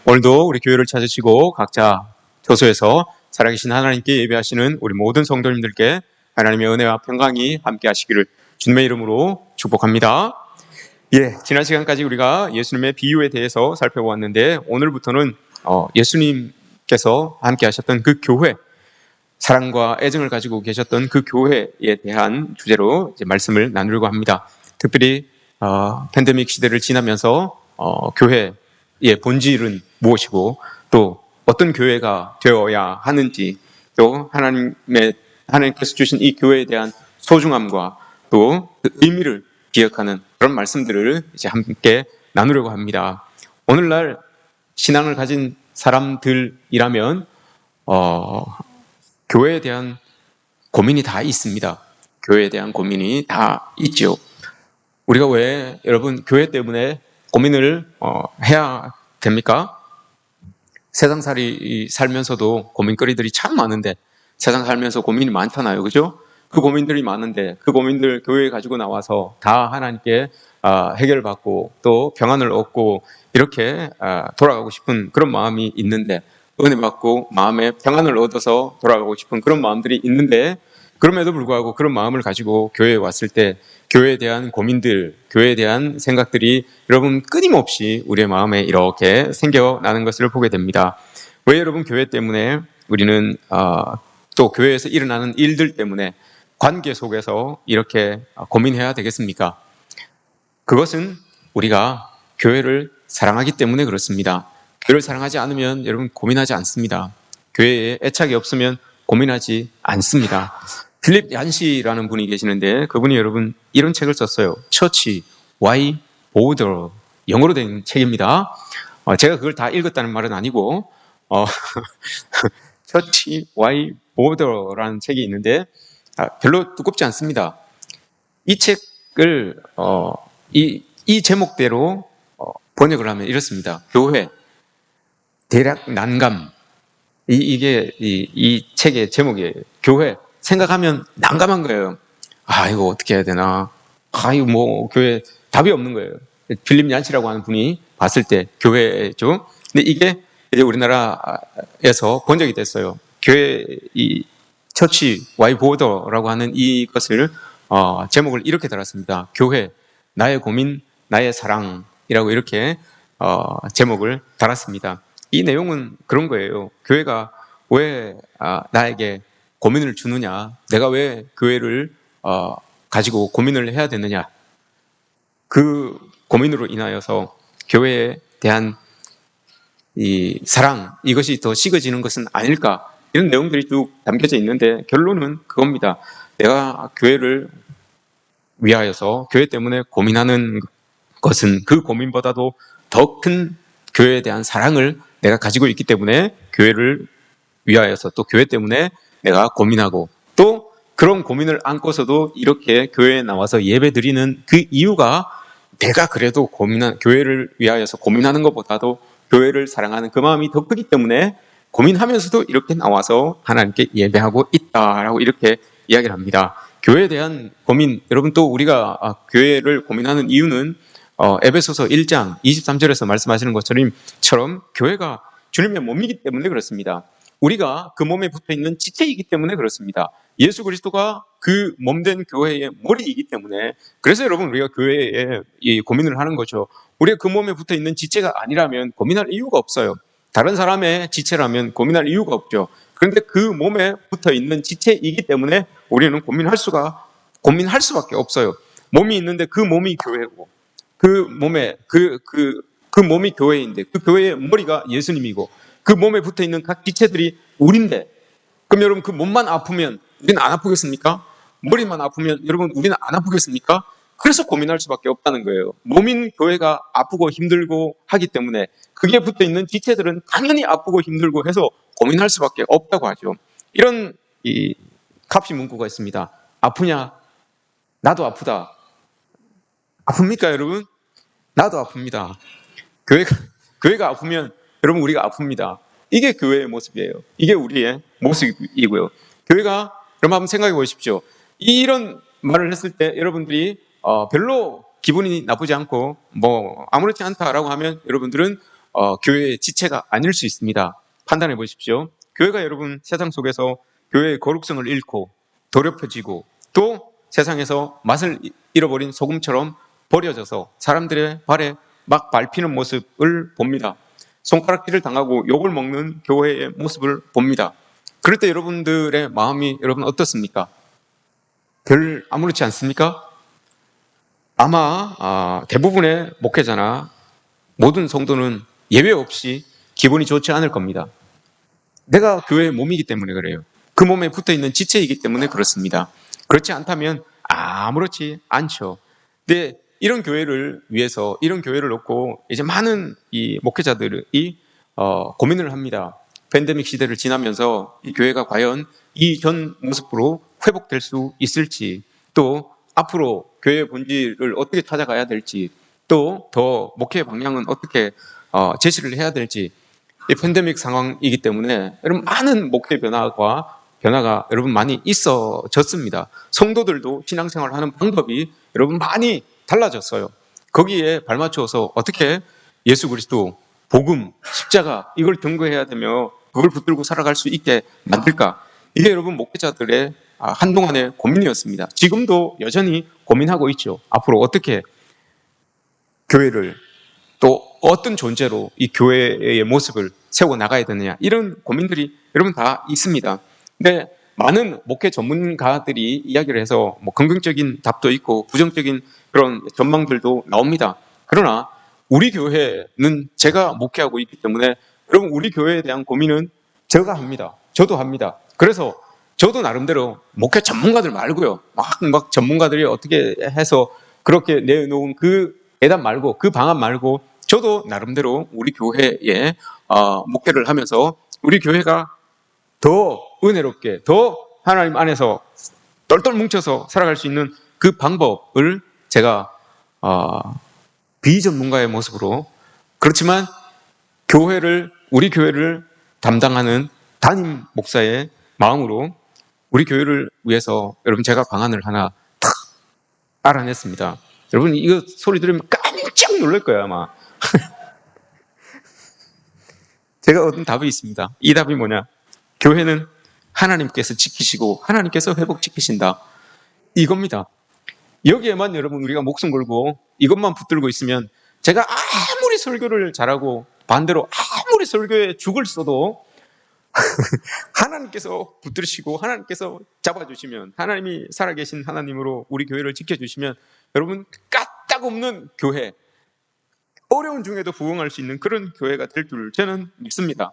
오늘도 우리 교회를 찾으시고 각자 처소에서 살아계신 하나님께 예배하시는 우리 모든 성도님들께 하나님의 은혜와 평강이 함께 하시기를 주님의 이름으로 축복합니다. 지난 시간까지 우리가 예수님의 비유에 대해서 살펴보았는데 오늘부터는 예수님께서 함께 하셨던 그 교회, 사랑과 애정을 가지고 계셨던 그 교회에 대한 주제로 이제 말씀을 나누려고 합니다. 특별히 팬데믹 시대를 지나면서 교회의 본질은 무엇이고 또 어떤 교회가 되어야 하는지, 또 하나님께서 주신 이 교회에 대한 소중함과 또 그 의미를 기억하는 그런 말씀들을 이제 함께 나누려고 합니다. 오늘날 신앙을 가진 사람들이라면 교회에 대한 고민이 다 있습니다. 교회에 대한 고민이 다 있죠. 우리가 왜 여러분 교회 때문에 고민을 해야 됩니까? 세상살이 살면서도 고민거리들이 참 많은데, 세상 살면서 고민이 많잖아요, 그죠? 그 고민들이 많은데 그 고민들 교회에 가지고 나와서 다 하나님께 해결받고 또 평안을 얻고 이렇게 돌아가고 싶은 그런 마음이 있는데, 은혜 받고 마음에 평안을 얻어서 돌아가고 싶은 그런 마음들이 있는데, 그럼에도 불구하고 그런 마음을 가지고 교회에 왔을 때 교회에 대한 고민들, 교회에 대한 생각들이 여러분 끊임없이 우리의 마음에 이렇게 생겨나는 것을 보게 됩니다. 왜 여러분 교회 때문에 우리는 또 교회에서 일어나는 일들 때문에 관계 속에서 이렇게 고민해야 되겠습니까? 그것은 우리가 교회를 사랑하기 때문에 그렇습니다. 교회를 사랑하지 않으면 여러분 고민하지 않습니다. 교회에 애착이 없으면 고민하지 않습니다. 필립 얀시라는 분이 계시는데 그분이 여러분 이런 책을 썼어요. Church Why Bother, 영어로 된 책입니다. 제가 그걸 다 읽었다는 말은 아니고 Church Why Bother라는 책이 있는데 별로 두껍지 않습니다. 이 책을 이 제목대로 번역을 하면 이렇습니다. 교회, 대략 난감. 이게 이 책의 제목이에요. 교회, 생각하면 난감한 거예요. 이거 어떻게 해야 되나? 이거 뭐 교회 답이 없는 거예요. 필립 얀시라고 하는 분이 봤을 때 교회죠. 근데 이게 이제 우리나라에서 번역이 됐어요. 교회 이 처치 와이 보더라고 하는 이것을 제목을 이렇게 달았습니다. 교회, 나의 고민, 나의 사랑이라고 이렇게 제목을 달았습니다. 이 내용은 그런 거예요. 교회가 왜 나에게 고민을 주느냐, 내가 왜 교회를 가지고 고민을 해야 되느냐, 그 고민으로 인하여서 교회에 대한 이 사랑, 이것이 더 식어지는 것은 아닐까, 이런 내용들이 쭉 담겨져 있는데 결론은 그겁니다. 내가 교회를 위하여서 교회 때문에 고민하는 것은 그 고민보다도 더 큰 교회에 대한 사랑을 내가 가지고 있기 때문에 교회를 위하여서 또 교회 때문에 내가 고민하고, 또 그런 고민을 안고서도 이렇게 교회에 나와서 예배 드리는 그 이유가 내가 그래도 교회를 위하여서 고민하는 것보다도 교회를 사랑하는 그 마음이 더 크기 때문에 고민하면서도 이렇게 나와서 하나님께 예배하고 있다라고 이렇게 이야기를 합니다. 교회에 대한 고민, 여러분 또 우리가 교회를 고민하는 이유는 에베소서 1장 23절에서 말씀하시는 것처럼 교회가 주님의 몸이기 때문에 그렇습니다. 우리가 그 몸에 붙어있는 지체이기 때문에 그렇습니다. 예수 그리스도가 그 몸된 교회의 머리이기 때문에, 그래서 여러분 우리가 교회에 고민을 하는 거죠. 우리가 그 몸에 붙어있는 지체가 아니라면 고민할 이유가 없어요. 다른 사람의 지체라면 고민할 이유가 없죠. 그런데 그 몸에 붙어있는 지체이기 때문에 우리는 고민할 수밖에 없어요. 몸이 있는데 그 몸이 교회고, 그 몸이 교회인데 그 교회의 머리가 예수님이고, 그 몸에 붙어있는 각 지체들이 우린데, 그럼 여러분 그 몸만 아프면 우리는 안 아프겠습니까? 머리만 아프면 여러분 우리는 안 아프겠습니까? 그래서 고민할 수밖에 없다는 거예요. 몸인 교회가 아프고 힘들고 하기 때문에 그게 붙어있는 지체들은 당연히 아프고 힘들고 해서 고민할 수밖에 없다고 하죠. 이런 갑시 문구가 있습니다. 아프냐? 나도 아프다. 아픕니까 여러분? 나도 아픕니다. 교회가 아프면 여러분 우리가 아픕니다. 이게 교회의 모습이에요. 이게 우리의 모습이고요. 교회가, 그럼 한번 생각해 보십시오. 이런 말을 했을 때 여러분들이 별로 기분이 나쁘지 않고 뭐 아무렇지 않다라고 하면 여러분들은 교회의 지체가 아닐 수 있습니다. 판단해 보십시오. 교회가 여러분 세상 속에서 교회의 거룩성을 잃고 더럽혀지고 또 세상에서 맛을 잃어버린 소금처럼 버려져서 사람들의 발에 막 밟히는 모습을 봅니다. 손가락질을 당하고 욕을 먹는 교회의 모습을 봅니다. 그럴 때 여러분들의 마음이 여러분 어떻습니까? 별 아무렇지 않습니까? 아마 대부분의 목회자나 모든 성도는 예외 없이 기분이 좋지 않을 겁니다. 내가 교회의 몸이기 때문에 그래요. 그 몸에 붙어있는 지체이기 때문에 그렇습니다. 그렇지 않다면 아무렇지 않죠. 근데 이런 교회를 위해서, 이런 교회를 놓고 이제 많은 이 목회자들이 고민을 합니다. 팬데믹 시대를 지나면서 이 교회가 과연 이전 모습으로 회복될 수 있을지, 또 앞으로 교회의 본질을 어떻게 찾아가야 될지, 또 더 목회 방향은 어떻게 제시를 해야 될지, 이 팬데믹 상황이기 때문에 여러분 많은 목회 변화가 여러분 많이 있어졌습니다. 성도들도 신앙생활을 하는 방법이 여러분 많이 달라졌어요. 거기에 발맞춰서 어떻게 예수 그리스도, 복음, 십자가 이걸 경고해야 되며 그걸 붙들고 살아갈 수 있게 만들까? 이게 여러분 목회자들의 한동안의 고민이었습니다. 지금도 여전히 고민하고 있죠. 앞으로 어떻게 교회를 또 어떤 존재로 이 교회의 모습을 세워 나가야 되느냐, 이런 고민들이 여러분 다 있습니다. 근데 많은 목회 전문가들이 이야기를 해서 뭐 긍정적인 답도 있고 부정적인 그런 전망들도 나옵니다. 그러나 우리 교회는 제가 목회하고 있기 때문에 여러분 우리 교회에 대한 고민은 제가 합니다. 저도 합니다. 그래서 저도 나름대로 목회 전문가들 말고요, 막 전문가들이 어떻게 해서 그렇게 내놓은 그 대답 말고, 그 방안 말고 저도 나름대로 우리 교회에 목회를 하면서 우리 교회가 더 은혜롭게, 더 하나님 안에서 똘똘 뭉쳐서 살아갈 수 있는 그 방법을 제가 비전문가의 모습으로, 그렇지만 우리 교회를 담당하는 담임 목사의 마음으로 우리 교회를 위해서 여러분 제가 방안을 하나 탁 알아냈습니다. 여러분 이거 소리 들으면 깜짝 놀랄 거예요 아마. 제가 얻은 답이 있습니다. 이 답이 뭐냐? 교회는 하나님께서 지키시고 하나님께서 회복시키신다, 이겁니다. 여기에만 여러분 우리가 목숨 걸고 이것만 붙들고 있으면 제가 아무리 설교를 잘하고 반대로 아무리 설교에 죽을 써도 하나님께서 붙들으시고 하나님께서 잡아주시면, 하나님이 살아계신 하나님으로 우리 교회를 지켜주시면 여러분 까딱없는 교회, 어려운 중에도 부흥할 수 있는 그런 교회가 될 줄 저는 믿습니다.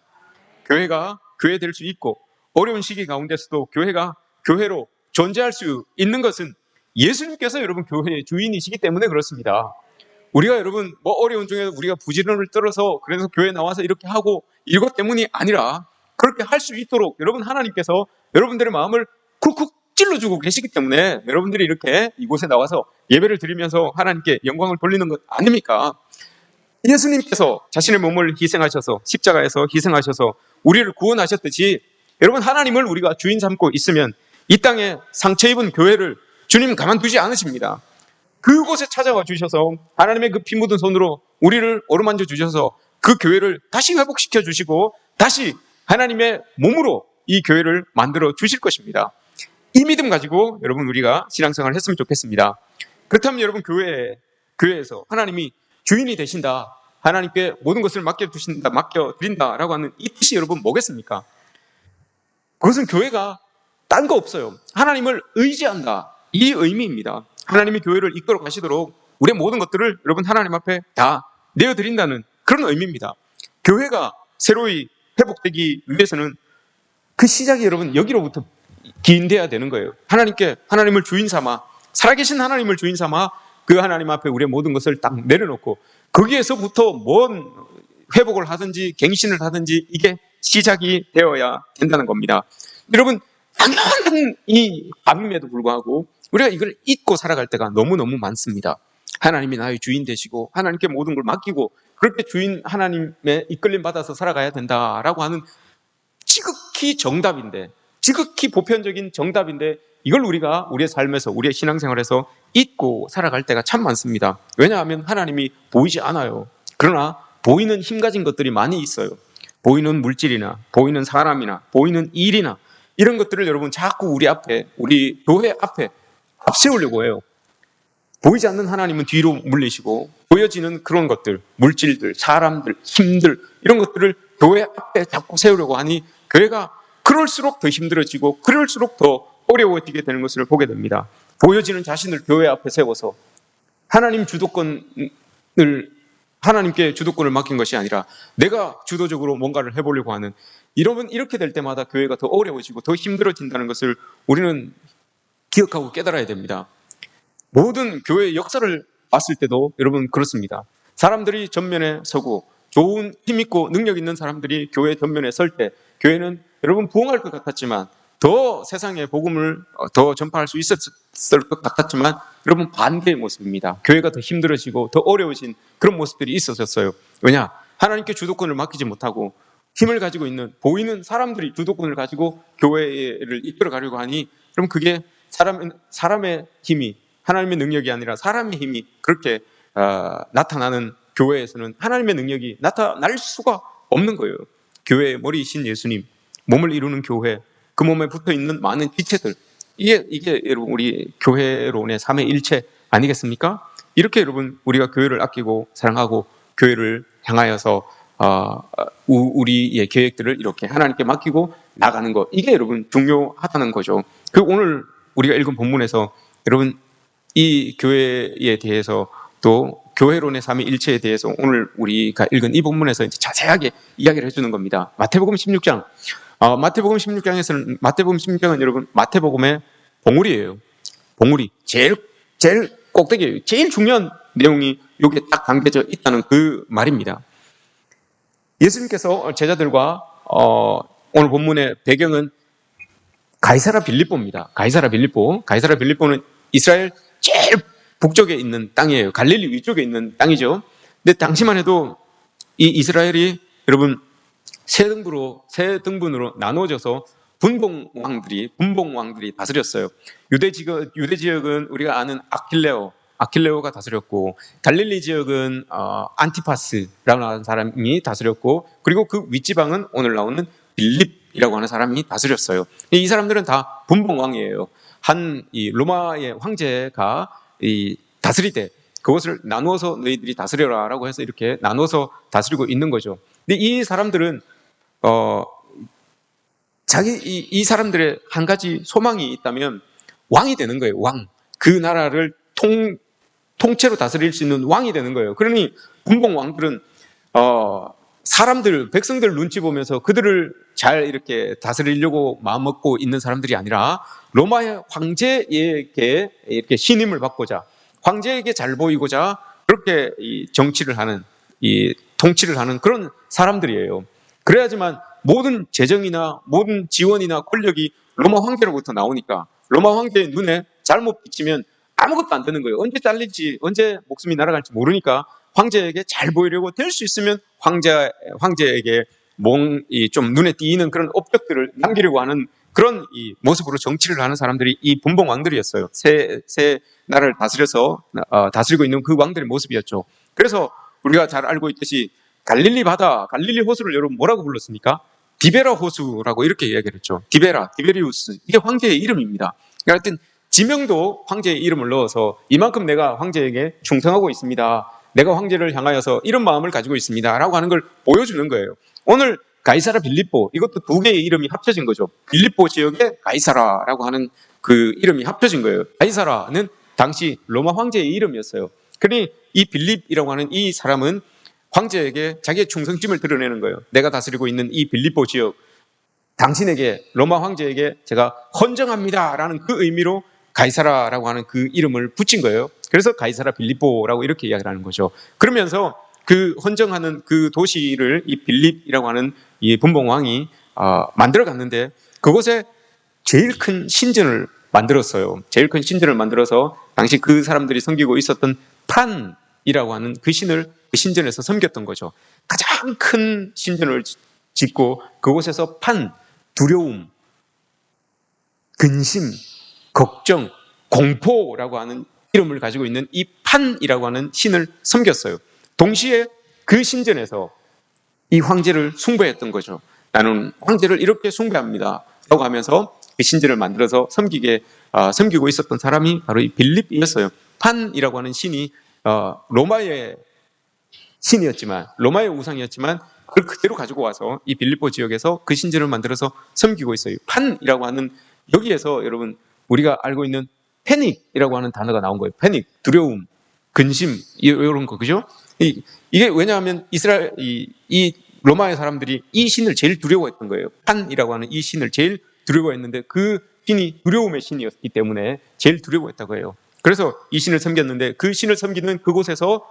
교회가 교회 될 수 있고 어려운 시기 가운데서도 교회가 교회로 존재할 수 있는 것은 예수님께서 여러분 교회의 주인이시기 때문에 그렇습니다. 우리가 여러분 뭐 어려운 중에 우리가 부지런을 떨어서 그래서 교회 나와서 이렇게 하고 이것 때문이 아니라, 그렇게 할 수 있도록 여러분 하나님께서 여러분들의 마음을 쿡쿡 찔러주고 계시기 때문에 여러분들이 이렇게 이곳에 나와서 예배를 드리면서 하나님께 영광을 돌리는 것 아닙니까? 예수님께서 자신의 몸을 희생하셔서, 십자가에서 희생하셔서 우리를 구원하셨듯이 여러분 하나님을 우리가 주인 삼고 있으면 이 땅에 상처 입은 교회를 주님 가만두지 않으십니다. 그곳에 찾아와 주셔서 하나님의 그 피 묻은 손으로 우리를 어루만져 주셔서 그 교회를 다시 회복시켜 주시고 다시 하나님의 몸으로 이 교회를 만들어 주실 것입니다. 이 믿음 가지고 여러분 우리가 신앙생활을 했으면 좋겠습니다. 그렇다면 여러분 교회에서 하나님이 주인이 되신다, 하나님께 모든 것을 맡겨드린다라고 하는 이 뜻이 여러분 뭐겠습니까? 그것은 교회가 딴 거 없어요. 하나님을 의지한다, 이 의미입니다. 하나님이 교회를 이끌어 가시도록 우리의 모든 것들을 여러분 하나님 앞에 다 내어드린다는 그런 의미입니다. 교회가 새로이 회복되기 위해서는 그 시작이 여러분 여기로부터 기인돼야 되는 거예요. 하나님을 주인 삼아, 살아계신 하나님을 주인 삼아 그 하나님 앞에 우리의 모든 것을 딱 내려놓고 거기에서부터 뭔 회복을 하든지 갱신을 하든지 이게 시작이 되어야 된다는 겁니다. 여러분 당연한 이 밤임에도 불구하고 우리가 이걸 잊고 살아갈 때가 너무너무 많습니다. 하나님이 나의 주인 되시고 하나님께 모든 걸 맡기고 그렇게 주인 하나님의 이끌림 받아서 살아가야 된다라고 하는 지극히 정답인데, 지극히 보편적인 정답인데 이걸 우리가 우리의 삶에서, 우리의 신앙생활에서 잊고 살아갈 때가 참 많습니다. 왜냐하면 하나님이 보이지 않아요. 그러나 보이는 힘 가진 것들이 많이 있어요. 보이는 물질이나 보이는 사람이나 보이는 일이나 이런 것들을 여러분 자꾸 우리 앞에, 우리 교회 앞에 앞세우려고 해요. 보이지 않는 하나님은 뒤로 물리시고 보여지는 그런 것들, 물질들, 사람들, 힘들 이런 것들을 교회 앞에 자꾸 세우려고 하니 교회가 그럴수록 더 힘들어지고 그럴수록 더 어려워지게 되는 것을 보게 됩니다. 보여지는 자신을 교회 앞에 세워서 하나님께 주도권을 맡긴 것이 아니라 내가 주도적으로 뭔가를 해보려고 하는, 이렇게 될 때마다 교회가 더 어려워지고 더 힘들어진다는 것을 우리는 기억하고 깨달아야 됩니다. 모든 교회의 역사를 봤을 때도 여러분 그렇습니다. 사람들이 전면에 서고 좋은 힘있고 능력 있는 사람들이 교회 전면에 설 때 교회는 여러분 부흥할 것 같았지만, 더 세상에 복음을 더 전파할 수 있었을 것 같았지만 여러분 반대의 모습입니다. 교회가 더 힘들어지고 더 어려워진 그런 모습들이 있었어요. 왜냐? 하나님께 주도권을 맡기지 못하고 힘을 가지고 있는 보이는 사람들이 주도권을 가지고 교회를 이끌어 가려고 하니, 그럼 그게 사람의 힘이 하나님의 능력이 아니라 사람의 힘이 그렇게 나타나는 교회에서는 하나님의 능력이 나타날 수가 없는 거예요. 교회의 머리이신 예수님, 몸을 이루는 교회, 그 몸에 붙어있는 많은 지체들, 이게 여러분 우리 교회론의 삼위일체 아니겠습니까? 이렇게 여러분 우리가 교회를 아끼고 사랑하고 교회를 향하여서 우리의 계획들을 이렇게 하나님께 맡기고 나가는 것, 이게 여러분 중요하다는 거죠. 그 오늘 우리가 읽은 본문에서 여러분 이 교회에 대해서 또 교회론의 삼위일체에 대해서 오늘 우리가 읽은 이 본문에서 이제 자세하게 이야기를 해주는 겁니다. 마태복음 16장. 마태복음 16장은 여러분 마태복음의 봉우리예요. 봉우리. 제일 꼭대기예요. 제일 중요한 내용이 여기에 딱 담겨져 있다는 그 말입니다. 예수님께서 제자들과 오늘 본문의 배경은 가이사랴 빌립보입니다. 가이사랴 빌립보는 이스라엘 제일 북쪽에 있는 땅이에요. 갈릴리 위쪽에 있는 땅이죠. 근데 당시만 해도 이 이스라엘이 여러분 세 등분으로 나눠져서 분봉왕들이 다스렸어요. 유대 지역은 우리가 아는 아킬레오가 다스렸고, 갈릴리 지역은 안티파스라고 하는 사람이 다스렸고, 그리고 그 윗지방은 오늘 나오는 빌립이라고 하는 사람이 다스렸어요. 이 사람들은 다 분봉왕이에요. 이 로마의 황제가 다스리되 그것을 나누어서 너희들이 다스려라라고 해서 이렇게 나눠서 다스리고 있는 거죠. 근데 이 사람들은 이 사람들의 한 가지 소망이 있다면 왕이 되는 거예요. 왕. 그 나라를 통째로 다스릴 수 있는 왕이 되는 거예요. 그러니 분봉 왕들은 백성들 눈치 보면서 그들을 잘 이렇게 다스리려고 마음먹고 있는 사람들이 아니라 로마의 황제에게 이렇게 신임을 받고자, 황제에게 잘 보이고자 그렇게 정치를 하는, 통치를 하는 그런 사람들이에요. 그래야지만 모든 재정이나 모든 지원이나 권력이 로마 황제로부터 나오니까 로마 황제의 눈에 잘못 비치면 아무것도 안 되는 거예요. 언제 잘릴지, 언제 목숨이 날아갈지 모르니까 황제에게 잘 보이려고 될 수 있으면 황제에게 좀 눈에 띄는 그런 업적들을 남기려고 하는 그런 모습으로 정치를 하는 사람들이 이 분봉 왕들이었어요. 새 나라를 다스리고 있는 그 왕들의 모습이었죠. 그래서 우리가 잘 알고 있듯이 갈릴리 호수를 여러분 뭐라고 불렀습니까? 디베라 호수라고 이렇게 이야기를 했죠. 디베리우스. 이게 황제의 이름입니다. 하여튼 지명도 황제의 이름을 넣어서 이만큼 내가 황제에게 충성하고 있습니다. 내가 황제를 향하여서 이런 마음을 가지고 있습니다. 라고 하는 걸 보여주는 거예요. 오늘 가이사랴 빌립보, 이것도 두 개의 이름이 합쳐진 거죠. 빌립보 지역에 가이사라라고 하는 그 이름이 합쳐진 거예요. 가이사라는 당시 로마 황제의 이름이었어요. 그러니 이 빌립이라고 하는 이 사람은 황제에게 자기의 충성심을 드러내는 거예요. 내가 다스리고 있는 이 빌립보 지역, 당신에게, 로마 황제에게 제가 헌정합니다 라는 그 의미로 가이사라라고 하는 그 이름을 붙인 거예요. 그래서 가이사랴 빌립보라고 이렇게 이야기를 하는 거죠. 그러면서 그 헌정하는 그 도시를 이 빌립이라고 하는 이 분봉왕이 만들어 갔는데, 그곳에 제일 큰 신전을 만들었어요. 제일 큰 신전을 만들어서 당시 그 사람들이 섬기고 있었던 판이라고 하는 그 신을 그 신전에서 섬겼던 거죠. 가장 큰 신전을 짓고 그곳에서 두려움, 근심, 걱정, 공포라고 하는 이름을 가지고 있는 이 판이라고 하는 신을 섬겼어요. 동시에 그 신전에서 이 황제를 숭배했던 거죠. 나는 황제를 이렇게 숭배합니다 라고 하면서 그 신전을 만들어서 섬기고 있었던 사람이 바로 이 빌립이었어요. 판이라고 하는 신이 로마의 신이었지만, 로마의 우상이었지만 그걸 그대로 가지고 와서 이 빌립보 지역에서 그 신전을 만들어서 섬기고 있어요. 판이라고 하는, 여기에서 여러분 우리가 알고 있는 패닉이라고 하는 단어가 나온 거예요. 패닉, 두려움, 근심, 이런 거, 그죠? 이게 왜냐하면 이 로마의 사람들이 이 신을 제일 두려워했던 거예요. 판이라고 하는 이 신을 제일 두려워했는데, 그 신이 두려움의 신이었기 때문에 제일 두려워했다고 해요. 그래서 이 신을 섬겼는데, 그 신을 섬기는 그곳에서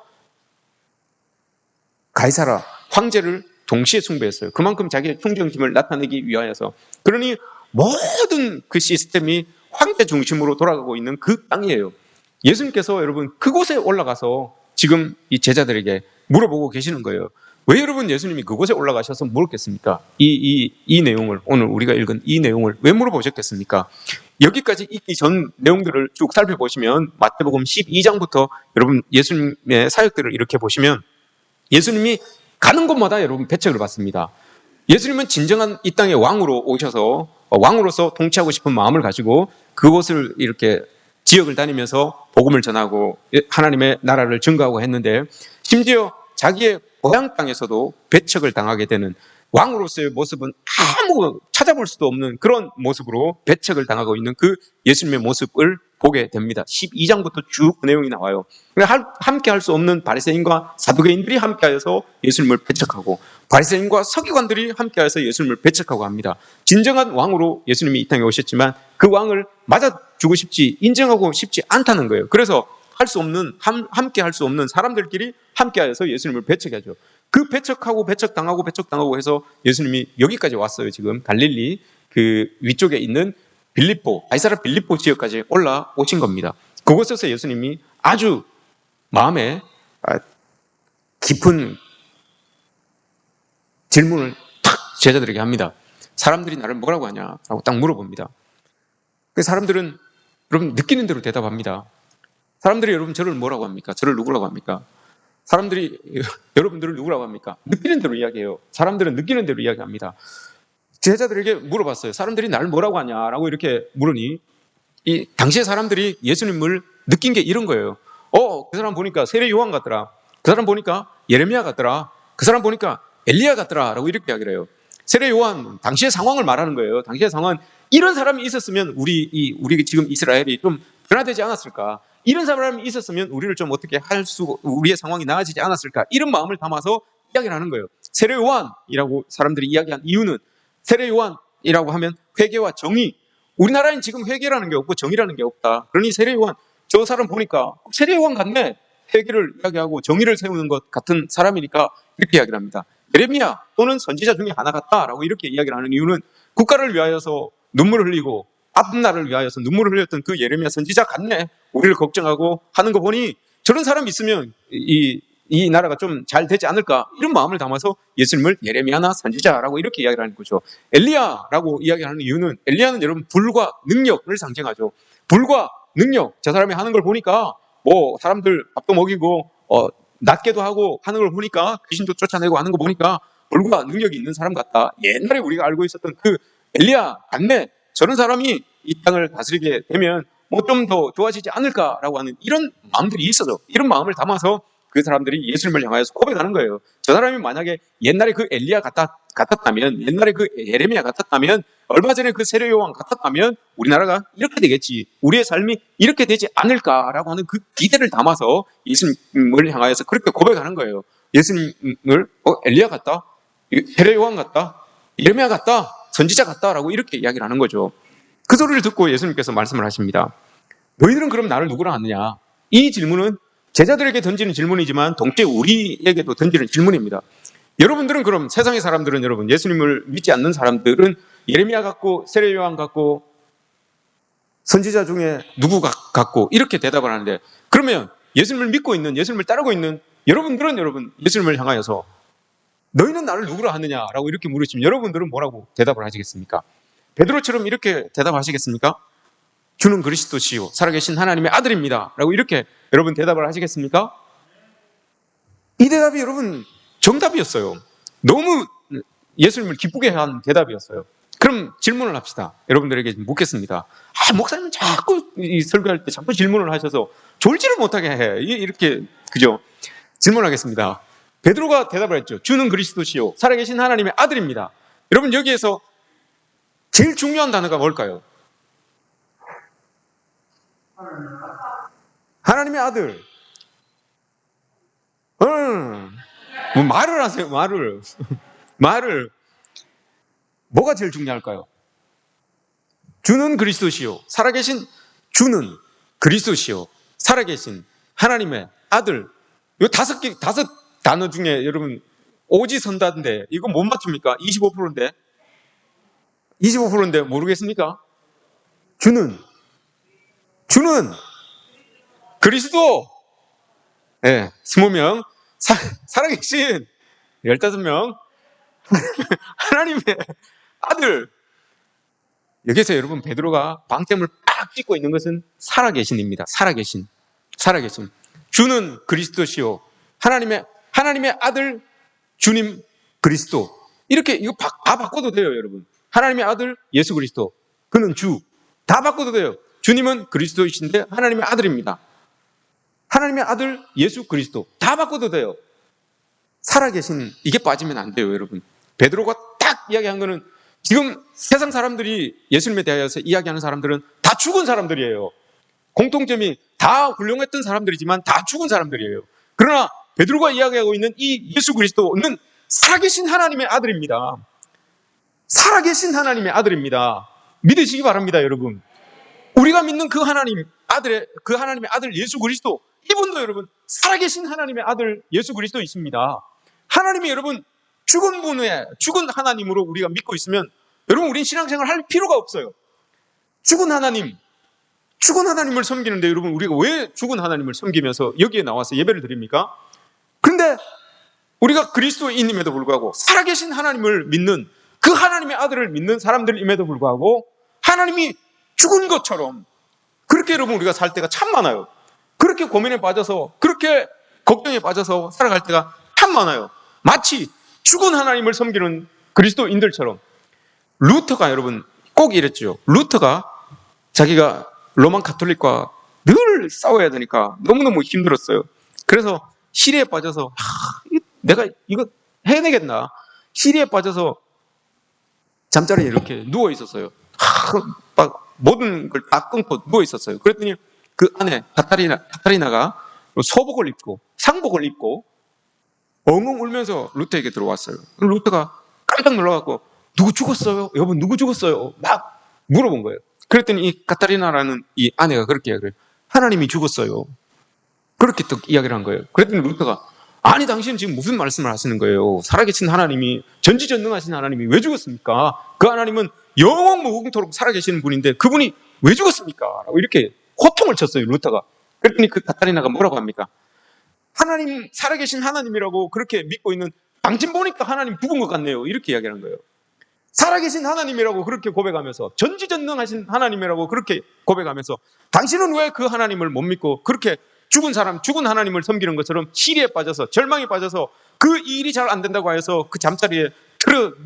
가이사라, 황제를 동시에 숭배했어요. 그만큼 자기의 충정심을 나타내기 위하여서. 그러니 모든 그 시스템이 황제 중심으로 돌아가고 있는 그 땅이에요. 예수님께서 여러분 그곳에 올라가서 지금 이 제자들에게 물어보고 계시는 거예요. 왜 여러분 예수님이 그곳에 올라가셔서 물었겠습니까? 이 내용을, 오늘 우리가 읽은 이 내용을 왜 물어보셨겠습니까? 여기까지 있기 전 내용들을 쭉 살펴보시면, 마태복음 12장부터 여러분 예수님의 사역들을 이렇게 보시면, 예수님이 가는 곳마다 여러분 배척을 받습니다. 예수님은 진정한 이 땅의 왕으로 오셔서 왕으로서 통치하고 싶은 마음을 가지고 그곳을 이렇게 지역을 다니면서 복음을 전하고 하나님의 나라를 증거하고 했는데, 심지어 자기의 고향 땅에서도 배척을 당하게 되는, 왕으로서의 모습은 아무 찾아볼 수도 없는 그런 모습으로 배척을 당하고 있는 그 예수님의 모습을 보게 됩니다. 12장부터 쭉 그 내용이 나와요. 함께 할 수 없는 바리새인과 사두개인들이 함께하여서 예수님을 배척하고, 바리새인과 서기관들이 함께하여서 예수님을 배척하고 합니다. 진정한 왕으로 예수님이 이 땅에 오셨지만 그 왕을 맞아주고 싶지, 인정하고 싶지 않다는 거예요. 그래서 함께 할 수 없는 사람들끼리 함께하여서 예수님을 배척하죠. 그 배척하고 배척당하고 해서 예수님이 여기까지 왔어요. 지금 갈릴리 그 위쪽에 있는 가이사라 빌립보 지역까지 올라오신 겁니다. 그곳에서 예수님이 아주 마음에 깊은 질문을 탁 제자들에게 합니다. 사람들이 나를 뭐라고 하냐라고 딱 물어봅니다. 그 사람들은 여러분 느끼는 대로 대답합니다. 사람들이 여러분 저를 뭐라고 합니까? 저를 누구라고 합니까? 사람들이 여러분들을 누구라고 합니까? 느끼는 대로 이야기해요. 사람들은 느끼는 대로 이야기합니다. 제자들에게 물어봤어요. 사람들이 나를 뭐라고 하냐라고 이렇게 물으니, 이 당시의 사람들이 예수님을 느낀 게 이런 거예요. 그 사람 보니까 세례 요한 같더라. 그 사람 보니까 예레미야 같더라. 그 사람 보니까 엘리야 같더라라고 이렇게 이야기를 해요. 세례 요한 당시의 상황을 말하는 거예요. 당시의 상황은 이런 사람이 있었으면 우리 지금 이스라엘이 좀 변화되지 않았을까? 이런 사람이 있었으면 우리를 좀 어떻게 우리의 상황이 나아지지 않았을까? 이런 마음을 담아서 이야기를 하는 거예요. 세례 요한이라고 사람들이 이야기한 이유는, 세례 요한이라고 하면 회개와 정의. 우리나라엔 지금 회개라는 게 없고 정의라는 게 없다. 그러니 세례 요한, 저 사람 보니까 세례 요한 같네. 회개를 이야기하고 정의를 세우는 것 같은 사람이니까 이렇게 이야기를 합니다. 예레미야 또는 선지자 중에 하나 같다라고 이렇게 이야기를 하는 이유는, 국가를 위하여서 눈물을 흘리고 아픈 나라를 위하여서 눈물을 흘렸던 그 예레미야 선지자 같네. 우리를 걱정하고 하는 거 보니 저런 사람이 있으면 이 나라가 좀 잘 되지 않을까, 이런 마음을 담아서 예수님을 예레미야나 선지자라고 이렇게 이야기를 하는 거죠. 엘리야라고 이야기하는 이유는, 엘리야는 여러분 불과 능력을 상징하죠. 불과 능력, 저 사람이 하는 걸 보니까 사람들 밥도 먹이고 낫게도 하고 하는 걸 보니까, 귀신도 쫓아내고 하는 거 보니까 불과 능력이 있는 사람 같다. 옛날에 우리가 알고 있었던 그 엘리야 같네. 저런 사람이 이 땅을 다스리게 되면 좀 더 좋아지지 않을까라고 하는 이런 마음들이 있어서, 이런 마음을 담아서 그 사람들이 예수님을 향하여서 고백하는 거예요. 저 사람이 만약에 옛날에 그 엘리야 같았다면, 옛날에 그 예레미야 같았다면, 얼마 전에 그 세례 요한 같았다면 우리나라가 이렇게 되겠지, 우리의 삶이 이렇게 되지 않을까라고 하는 그 기대를 담아서 예수님을 향하여서 그렇게 고백하는 거예요. 예수님을 엘리야 같다, 세례 요한 같다, 예레미야 같다, 선지자 같다라고 이렇게 이야기를 하는 거죠. 그 소리를 듣고 예수님께서 말씀을 하십니다. 너희들은 그럼 나를 누구라 하느냐? 이 질문은 제자들에게 던지는 질문이지만 동시에 우리에게도 던지는 질문입니다. 여러분들은 그럼, 세상의 사람들은, 여러분 예수님을 믿지 않는 사람들은 예레미야 같고 세례 요한 같고 선지자 중에 누구 같고 이렇게 대답을 하는데, 그러면 예수님을 믿고 있는, 예수님을 따르고 있는 여러분들은 여러분 예수님을 향하여서 너희는 나를 누구라 하느냐라고 이렇게 물으시면 여러분들은 뭐라고 대답을 하시겠습니까? 베드로처럼 이렇게 대답하시겠습니까? 주는 그리스도시요 살아계신 하나님의 아들입니다 라고 이렇게 여러분 대답을 하시겠습니까? 이 대답이 여러분 정답이었어요. 너무 예수님을 기쁘게 한 대답이었어요. 그럼 질문을 합시다. 여러분들에게 묻겠습니다. 목사님 자꾸 이 설교할 때 자꾸 질문을 하셔서 졸지를 못하게 해. 이렇게 그죠? 질문하겠습니다. 베드로가 대답을 했죠. 주는 그리스도시요 살아계신 하나님의 아들입니다. 여러분 여기에서 제일 중요한 단어가 뭘까요? 하나님의 아들. 뭐 말을 하세요. 말을 뭐가 제일 중요할까요? 주는 그리스도시요 살아계신 주는 그리스도시요 살아계신 하나님의 아들. 이 다섯 단어 중에 여러분 오지선다인데 이거 못 맞춥니까? 25%인데 25%인데 모르겠습니까? 주는 그리스도. 네, 20명 살아계신 15명 하나님의 아들. 여기서 여러분 베드로가 방점을 딱 찍고 있는 것은 살아계신입니다. 살아계신 주는 그리스도시요 하나님의 아들 주님 그리스도. 이렇게 이거 다 바꿔도 돼요. 여러분 하나님의 아들 예수 그리스도, 그는 주. 다 바꿔도 돼요. 주님은 그리스도이신데 하나님의 아들입니다. 하나님의 아들 예수 그리스도. 다 바꿔도 돼요. 살아계신, 이게 빠지면 안 돼요. 여러분 베드로가 딱 이야기한 거는, 지금 세상 사람들이 예수님에 대하여서 이야기하는 사람들은 다 죽은 사람들이에요. 공통점이 다 훌륭했던 사람들이지만 다 죽은 사람들이에요. 그러나 베드로가 이야기하고 있는 이 예수 그리스도는 살아계신 하나님의 아들입니다. 살아계신 하나님의 아들입니다. 믿으시기 바랍니다. 여러분 우리가 믿는 그 하나님의 아들 예수 그리스도, 이분도 여러분 살아계신 하나님의 아들 예수 그리스도이십니다. 하나님이 여러분 죽은 하나님으로 우리가 믿고 있으면 여러분 우린 신앙생활 할 필요가 없어요. 죽은 하나님을 섬기는데 여러분 우리가 왜 죽은 하나님을 섬기면서 여기에 나와서 예배를 드립니까? 그런데 우리가 그리스도인임에도 불구하고 살아계신 하나님을 믿는, 그 하나님의 아들을 믿는 사람들임에도 불구하고 하나님이 죽은 것처럼 그렇게 여러분 우리가 살 때가 참 많아요. 그렇게 고민에 빠져서, 그렇게 걱정에 빠져서 살아갈 때가 참 많아요. 마치 죽은 하나님을 섬기는 그리스도인들처럼. 루터가 여러분 꼭 이랬죠. 루터가 자기가 로만 가톨릭과 늘 싸워야 되니까 너무너무 힘들었어요. 그래서 시리에 빠져서 내가 이거 해내겠나, 시리에 빠져서 잠자리에 이렇게 누워 있었어요. 막 모든 걸 다 끊고 누워 있었어요. 그랬더니 그 안에 카타리나가 소복을 입고 상복을 입고 엉엉 울면서 루터에게 들어왔어요. 루터가 깜짝 놀라갖고 누구 죽었어요? 여러분 누구 죽었어요? 막 물어본 거예요. 그랬더니 이 카타리나라는 이 아내가 그렇게 이야기를 해요. 하나님이 죽었어요. 그렇게 또 이야기를 한 거예요. 그랬더니 루터가 아니 당신은 지금 무슨 말씀을 하시는 거예요? 살아계신 하나님이, 전지전능하신 하나님이 왜 죽었습니까? 그 하나님은 영원무궁토록 살아계시는 분인데 그분이 왜 죽었습니까? 라고 이렇게 호통을 쳤어요. 루터가. 그랬더니 그 카타리나가 뭐라고 합니까? 하나님, 살아계신 하나님이라고 그렇게 믿고 있는 당신 보니까 하나님 죽은 것 같네요. 이렇게 이야기하는 거예요. 살아계신 하나님이라고 그렇게 고백하면서, 전지전능하신 하나님이라고 그렇게 고백하면서 당신은 왜 그 하나님을 못 믿고 그렇게 죽은 하나님을 섬기는 것처럼 시리에 빠져서, 절망에 빠져서 그 일이 잘 안 된다고 해서 그 잠자리에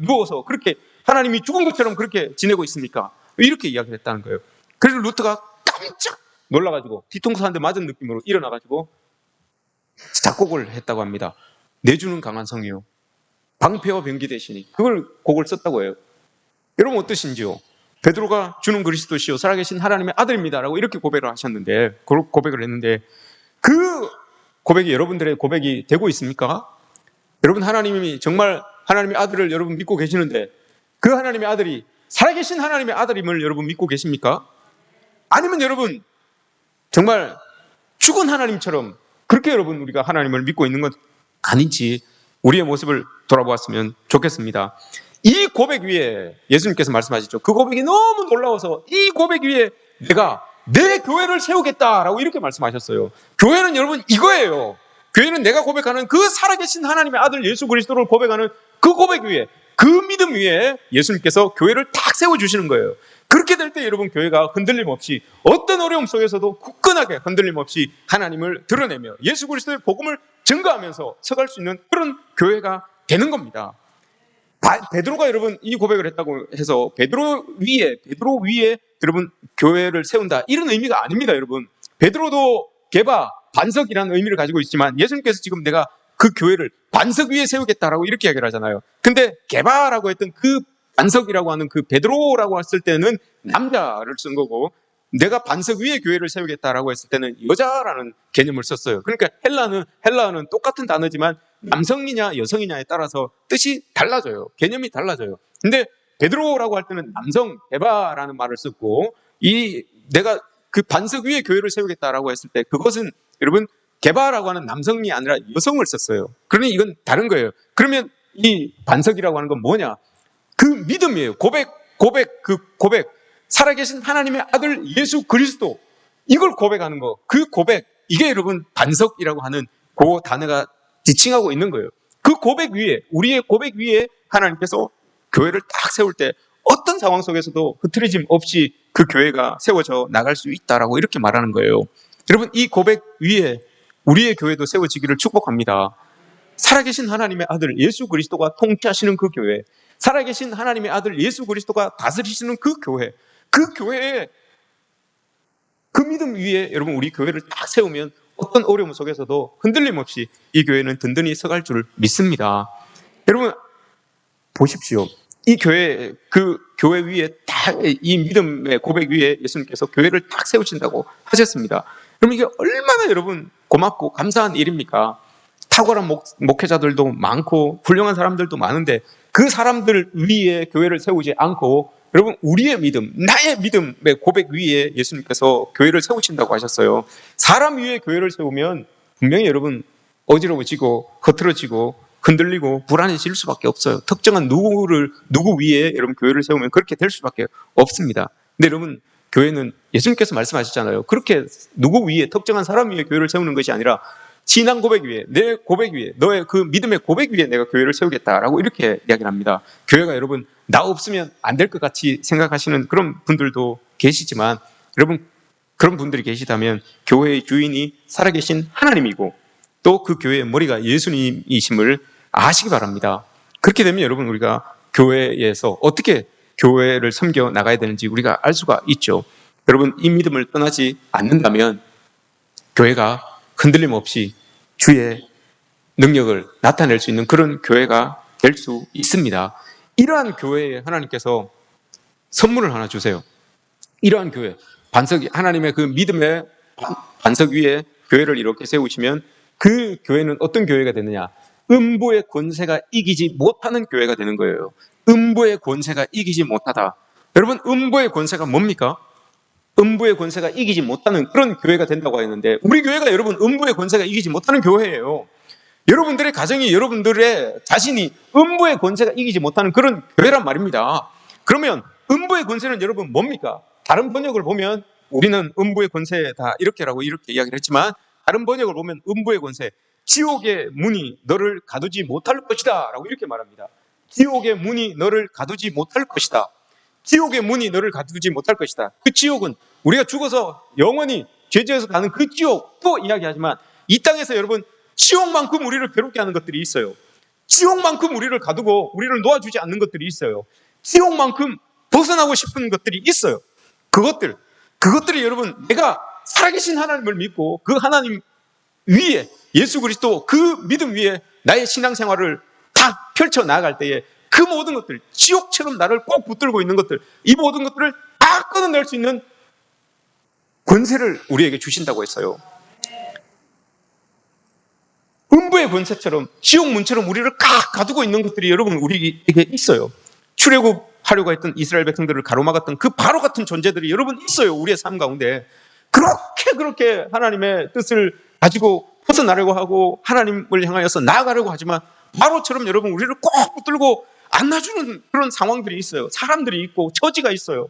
누워서 그렇게 하나님이 죽은 것처럼 그렇게 지내고 있습니까? 이렇게 이야기를 했다는 거예요. 그래서 루터가 깜짝 놀라가지고 뒤통수 한 대 맞은 느낌으로 일어나가지고 작곡을 했다고 합니다. 내주는 강한 성이요 방패와 병기 대신이, 그걸 곡을 썼다고 해요. 여러분 어떠신지요? 베드로가 주는 그리스도시요 살아계신 하나님의 아들입니다라고 이렇게 고백을 하셨는데, 고백을 했는데 그 고백이 여러분들의 고백이 되고 있습니까? 여러분 하나님이 정말 하나님의 아들을 여러분 믿고 계시는데 그 하나님의 아들이 살아계신 하나님의 아들임을 여러분 믿고 계십니까? 아니면 여러분 정말 죽은 하나님처럼 그렇게 여러분 우리가 하나님을 믿고 있는 건 아닌지 우리의 모습을 돌아보았으면 좋겠습니다. 이 고백 위에 예수님께서 말씀하시죠. 그 고백이 너무 놀라워서 이 고백 위에 내가 내 교회를 세우겠다라고 이렇게 말씀하셨어요. 교회는 여러분 이거예요. 교회는 내가 고백하는 그 살아계신 하나님의 아들 예수 그리스도를 고백하는 그 고백 위에, 그 믿음 위에 예수님께서 교회를 딱 세워주시는 거예요. 그렇게 될 때 여러분 교회가 흔들림 없이, 어떤 어려움 속에서도 굳건하게 흔들림 없이 하나님을 드러내며 예수 그리스도의 복음을 증거하면서 서갈 수 있는 그런 교회가 되는 겁니다. 베드로가 여러분 이 고백을 했다고 해서 베드로 위에 여러분 교회를 세운다 이런 의미가 아닙니다. 여러분 베드로도 게바 반석이라는 의미를 가지고 있지만 예수님께서 지금 내가 그 교회를 반석 위에 세우겠다라고 이렇게 이야기를 하잖아요. 근데 게바라고 했던 그 반석이라고 하는 그 베드로라고 했을 때는 남자를 쓴 거고, 내가 반석 위에 교회를 세우겠다라고 했을 때는 여자라는 개념을 썼어요. 그러니까 헬라어는 똑같은 단어지만 남성이냐 여성이냐에 따라서 뜻이 달라져요. 개념이 달라져요. 근데 베드로라고 할 때는 남성 게바라는 말을 썼고, 내가 그 반석 위에 교회를 세우겠다라고 했을 때 그것은 여러분 게바라고 하는 남성이 아니라 여성을 썼어요. 그러니 이건 다른 거예요. 그러면 이 반석이라고 하는 건 뭐냐? 그 믿음이에요. 고백. 살아계신 하나님의 아들 예수 그리스도. 이걸 고백하는 거. 그 고백. 이게 여러분 반석이라고 하는 그 단어가 지칭하고 있는 거예요. 그 고백 위에, 우리의 고백 위에 하나님께서 교회를 딱 세울 때 어떤 상황 속에서도 흐트러짐 없이 그 교회가 세워져 나갈 수 있다라고 이렇게 말하는 거예요. 여러분 이 고백 위에 우리의 교회도 세워지기를 축복합니다. 살아계신 하나님의 아들 예수 그리스도가 통치하시는 그 교회, 살아계신 하나님의 아들 예수 그리스도가 다스리시는 그 교회에 그 믿음 위에 여러분 우리 교회를 딱 세우면 어떤 어려움 속에서도 흔들림 없이 이 교회는 든든히 서갈 줄 믿습니다. 여러분 보십시오. 이 교회, 그 교회 위에 딱 이 믿음의 고백 위에 예수님께서 교회를 딱 세우신다고 하셨습니다. 그럼 이게 얼마나 여러분 고맙고 감사한 일입니까? 탁월한 목회자들도 많고 훌륭한 사람들도 많은데 그 사람들 위에 교회를 세우지 않고 여러분 우리의 믿음, 나의 믿음의 고백 위에 예수님께서 교회를 세우신다고 하셨어요. 사람 위에 교회를 세우면 분명히 여러분 어지러워지고 흐트러지고 흔들리고 불안해질 수밖에 없어요. 특정한 누구 위에 여러분 교회를 세우면 그렇게 될 수밖에 없습니다. 근데 여러분 교회는 예수님께서 말씀하셨잖아요. 그렇게 누구 위에 특정한 사람 위에 교회를 세우는 것이 아니라 신앙 고백 위에, 내 고백 위에, 너의 그 믿음의 고백 위에 내가 교회를 세우겠다라고 이렇게 이야기를 합니다. 교회가 여러분 나 없으면 안 될 것 같이 생각하시는 그런 분들도 계시지만 여러분 그런 분들이 계시다면 교회의 주인이 살아계신 하나님이고 또 그 교회의 머리가 예수님이심을 아시기 바랍니다. 그렇게 되면 여러분 우리가 교회에서 어떻게 교회를 섬겨 나가야 되는지 우리가 알 수가 있죠. 여러분 이 믿음을 떠나지 않는다면 교회가 흔들림 없이 주의 능력을 나타낼 수 있는 그런 교회가 될 수 있습니다. 이러한 교회에 하나님께서 선물을 하나 주세요. 이러한 교회, 하나님의 그 믿음의 반석 위에 교회를 이렇게 세우시면 그 교회는 어떤 교회가 되느냐? 음부의 권세가 이기지 못하는 교회가 되는 거예요. 음부의 권세가 이기지 못하다. 여러분 음부의 권세가 뭡니까? 음부의 권세가 이기지 못하는 그런 교회가 된다고 했는데 우리 교회가 여러분 음부의 권세가 이기지 못하는 교회예요. 여러분들의 가정이 여러분들의 자신이 음부의 권세가 이기지 못하는 그런 교회란 말입니다. 그러면 음부의 권세는 여러분 뭡니까? 다른 번역을 보면 우리는 음부의 권세다 이렇게 이야기를 했지만 다른 번역을 보면 음부의 권세, 지옥의 문이 너를 가두지 못할 것이다 라고 이렇게 말합니다. 지옥의 문이 너를 가두지 못할 것이다. 지옥의 문이 너를 가두지 못할 것이다. 그 지옥은 우리가 죽어서 영원히 죄지어서 가는 그 지옥도 이야기하지만 이 땅에서 여러분 지옥만큼 우리를 괴롭게 하는 것들이 있어요. 지옥만큼 우리를 가두고 우리를 놓아주지 않는 것들이 있어요. 지옥만큼 벗어나고 싶은 것들이 있어요. 그것들이 여러분 내가 살아계신 하나님을 믿고 그 하나님 위에 예수 그리스도 그 믿음 위에 나의 신앙생활을 다 펼쳐나갈 때에 그 모든 것들, 지옥처럼 나를 꼭 붙들고 있는 것들, 이 모든 것들을 다 끊어낼 수 있는 권세를 우리에게 주신다고 했어요. 음부의 권세처럼 지옥문처럼 우리를 꽉 가두고 있는 것들이 여러분 우리에게 있어요. 출애굽하려고 했던 이스라엘 백성들을 가로막았던 그 바로 같은 존재들이 여러분 있어요. 우리의 삶 가운데 그렇게 하나님의 뜻을 가지고 벗어나려고 하고 하나님을 향하여서 나아가려고 하지만 바로처럼 여러분 우리를 꼭 붙들고 안 놔주는 그런 상황들이 있어요. 사람들이 있고 처지가 있어요.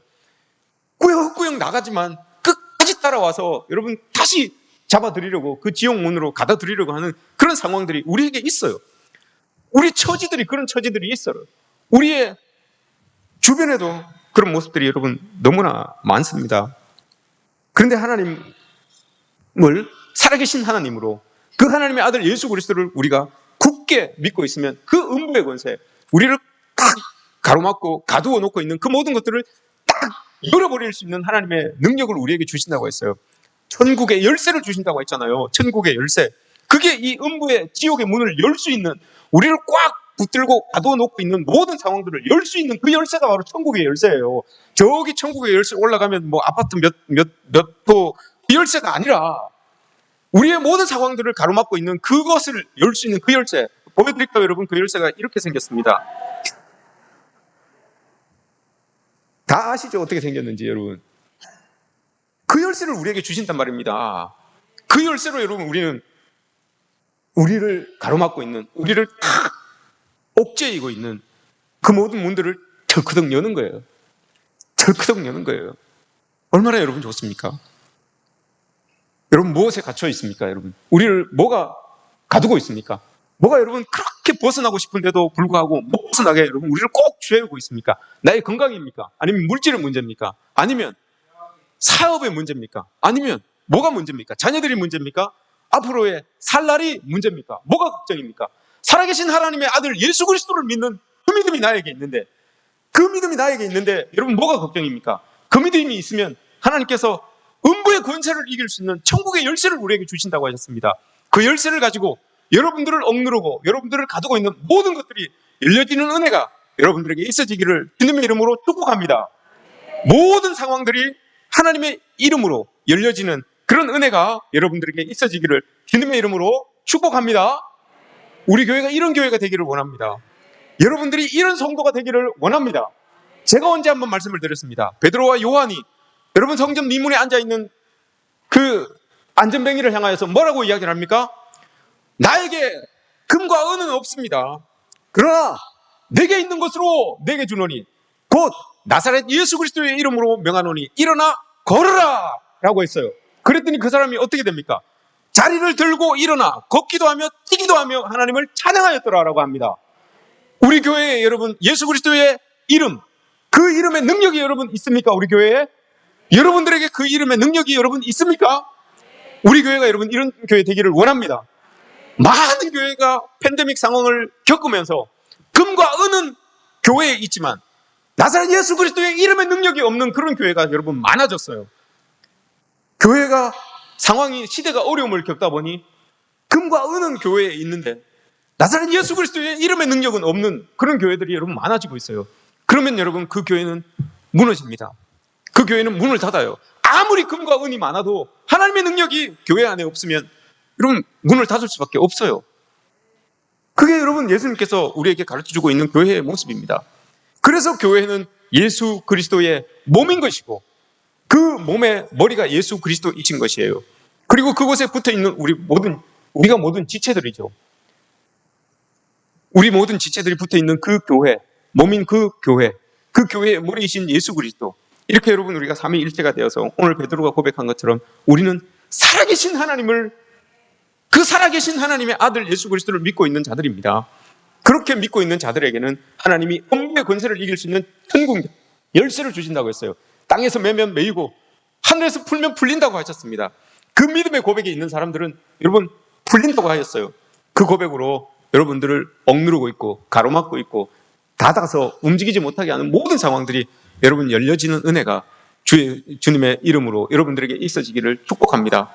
꾸역꾸역 나가지만 끝까지 따라와서 여러분 다시 잡아드리려고 그 지옥문으로 가다드리려고 하는 그런 상황들이 우리에게 있어요. 우리 처지들이 그런 처지들이 있어요. 우리의 주변에도 그런 모습들이 여러분 너무나 많습니다. 그런데 하나님을 살아계신 하나님으로 그 하나님의 아들 예수 그리스도를 우리가 굳게 믿고 있으면 그 음부의 권세, 우리를 딱 가로막고 가두어 놓고 있는 그 모든 것들을 딱 열어버릴 수 있는 하나님의 능력을 우리에게 주신다고 했어요. 천국의 열쇠를 주신다고 했잖아요. 천국의 열쇠. 그게 이 음부의 지옥의 문을 열 수 있는, 우리를 꽉 붙들고 가두어 놓고 있는 모든 상황들을 열 수 있는 그 열쇠가 바로 천국의 열쇠예요. 저기 천국의 열쇠 올라가면 뭐 아파트 몇 호, 그 열쇠가 아니라 우리의 모든 상황들을 가로막고 있는 그것을 열 수 있는 그 열쇠. 보여드릴까요, 여러분? 그 열쇠가 이렇게 생겼습니다. 다 아시죠? 어떻게 생겼는지, 여러분. 그 열쇠를 우리에게 주신단 말입니다. 그 열쇠로 여러분, 우리를 가로막고 있는, 우리를 탁 옥죄이고 있는 그 모든 문들을 철크덕 여는 거예요. 철크덕 여는 거예요. 얼마나 여러분 좋습니까? 여러분 무엇에 갇혀 있습니까? 여러분 우리를 뭐가 가두고 있습니까? 뭐가 여러분 그렇게 벗어나고 싶은데도 불구하고 못 벗어나게 여러분 우리를 꼭 죄우고 있습니까? 나의 건강입니까? 아니면 물질의 문제입니까? 아니면 사업의 문제입니까? 아니면 뭐가 문제입니까? 자녀들이 문제입니까? 앞으로의 살 날이 문제입니까? 뭐가 걱정입니까? 살아계신 하나님의 아들 예수 그리스도를 믿는 그 믿음이 나에게 있는데, 여러분 뭐가 걱정입니까? 그 믿음이 있으면 하나님께서 음부의 권세를 이길 수 있는 천국의 열쇠를 우리에게 주신다고 하셨습니다. 그 열쇠를 가지고 여러분들을 억누르고 여러분들을 가두고 있는 모든 것들이 열려지는 은혜가 여러분들에게 있어지기를 주님의 이름으로 축복합니다. 모든 상황들이 하나님의 이름으로 열려지는 그런 은혜가 여러분들에게 있어지기를 주님의 이름으로 축복합니다. 우리 교회가 이런 교회가 되기를 원합니다. 여러분들이 이런 성도가 되기를 원합니다. 제가 언제 한번 말씀을 드렸습니다. 베드로와 요한이 여러분 성전 미문에 앉아있는 그 안전뱅이를 향하여서 뭐라고 이야기를 합니까? 나에게 금과 은은 없습니다. 그러나 내게 있는 것으로 내게 주노니 곧 나사렛 예수 그리스도의 이름으로 명하노니 일어나 걸으라 라고 했어요. 그랬더니 그 사람이 어떻게 됩니까? 자리를 들고 일어나 걷기도 하며 뛰기도 하며 하나님을 찬양하였더라라고 합니다. 우리 교회에 여러분 예수 그리스도의 이름, 그 이름의 능력이 여러분 있습니까? 우리 교회에? 여러분들에게 그 이름의 능력이 여러분 있습니까? 우리 교회가 여러분 이런 교회 되기를 원합니다. 많은 교회가 팬데믹 상황을 겪으면서 금과 은은 교회에 있지만 나사렛 예수 그리스도의 이름의 능력이 없는 그런 교회가 여러분 많아졌어요. 교회가 상황이 시대가 어려움을 겪다 보니 금과 은은 교회에 있는데 나사렛 예수 그리스도의 이름의 능력은 없는 그런 교회들이 여러분 많아지고 있어요. 그러면 여러분 그 교회는 무너집니다. 그 교회는 문을 닫아요. 아무리 금과 은이 많아도 하나님의 능력이 교회 안에 없으면 여러분 문을 닫을 수밖에 없어요. 그게 여러분 예수님께서 우리에게 가르쳐주고 있는 교회의 모습입니다. 그래서 교회는 예수 그리스도의 몸인 것이고 그 몸의 머리가 예수 그리스도이신 것이에요. 그리고 그곳에 붙어있는 우리가 모든 지체들이죠. 우리 모든 지체들이 붙어있는 그 교회, 몸인 그 교회의 머리이신 예수 그리스도. 이렇게 여러분 우리가 삼위일체가 되어서 오늘 베드로가 고백한 것처럼 우리는 살아계신 하나님을, 그 살아계신 하나님의 아들 예수 그리스도를 믿고 있는 자들입니다. 그렇게 믿고 있는 자들에게는 하나님이 음부의 권세를 이길 수 있는 천국 열쇠를 주신다고 했어요. 땅에서 매면 매이고 하늘에서 풀면 풀린다고 하셨습니다. 그 믿음의 고백에 있는 사람들은 여러분 풀린다고 하셨어요. 그 고백으로 여러분들을 억누르고 있고 가로막고 있고 닫아서 움직이지 못하게 하는 모든 상황들이 여러분 열려지는 은혜가 주님의 이름으로 여러분들에게 있어지기를 축복합니다.